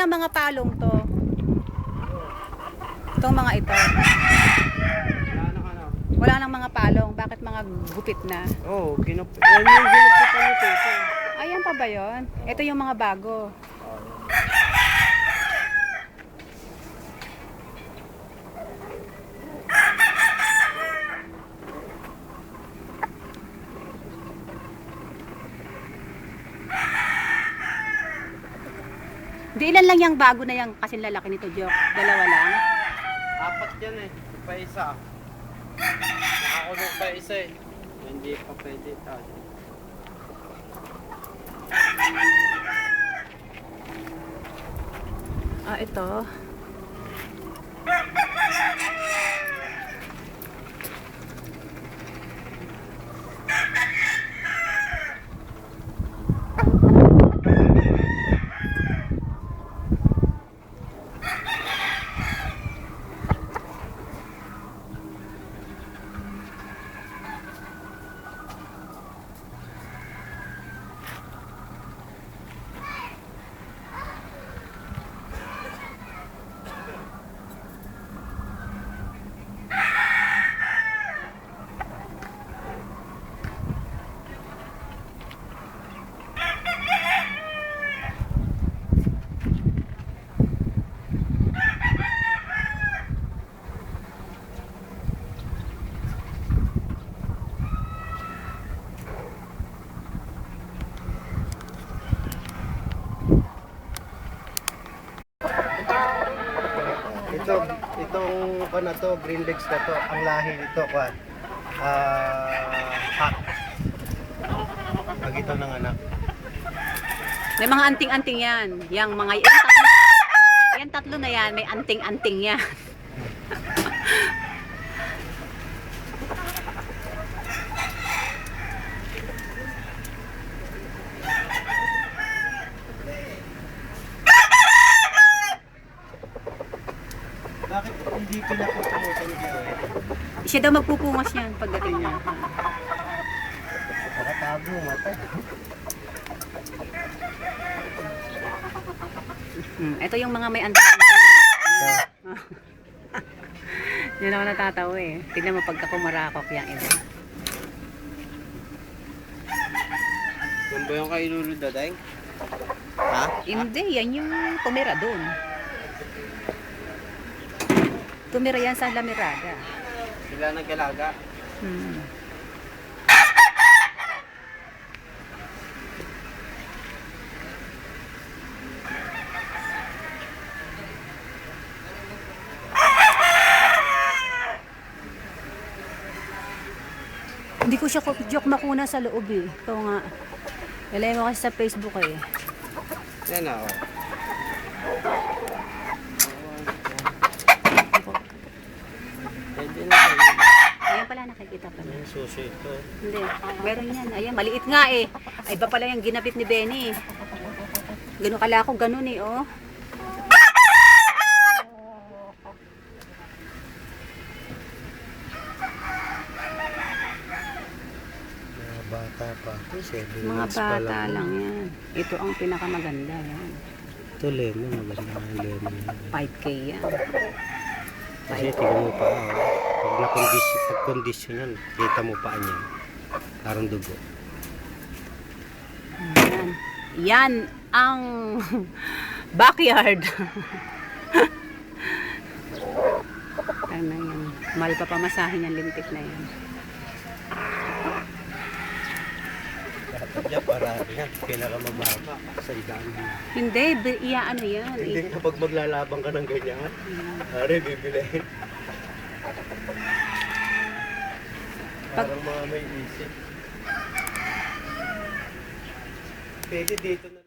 ng mga palong to. Itong mga ito. Wala nang mga palong. Bakit mga gupit na? Oo, yan yung ginupitan nito. Ayan pa ba yun? Ito yung mga bago. Di ilan lang yung bago na yung kasi lalaki nito, Joke? Dalawa lang? Apat yan eh. Pa isa. Nakakulong pa isa eh. Hindi pa pwede tayo. Ah, ito. Itong na to, green legs na to, ang lahi nito kwa. Hack. Pag ito ng anak. May mga anting-anting yan. Yang mga yan tatlo na yan, may anting-anting yan. Bakit hindi pinaputumusan dito? Siya daw magpupungas yan pagdating niya. Nakatago mata. Ito yung mga may anting-anting. Yan ako natatawa eh. Tignan mo pagka kumarakok yung iba. Yan ba yung kay Lulu Daday? Ha? Hindi, yan yung tumira doon. Tumira yan sa Lamirada. Sila nag-alaga. Hindi ko siya joke makuna sa loob eh. Ito nga. Lalay mo kasi sa Facebook eh. Yan ako. Pwede na kayo. Ayan pala, nakikita pala. Yung susi ito. Hindi, meron yan. Ayan, maliit nga eh. Ay, iba pala yung ginapit ni Benny. Ganun kalako, ganun eh, oh. Mga bata pa. Mga bata lang yan. Ito ang pinakamaganda yan. Ito lemon. Maganda yung lemon. 5K yan. Kasi tingnan mo pa. Pag na-condition yan, kita mo pa niyan. Parang dugo. Yan. Yan ang backyard. Ano yan. Mahal pa pamasahin yung lintik na yan. Diyan para yan, pinakamababa sa idaan. Hindi, ano yan. Hindi kapag maglalabang ka ng ganyan, ari bibilihin. Parang mga may isip. Pwede dito na.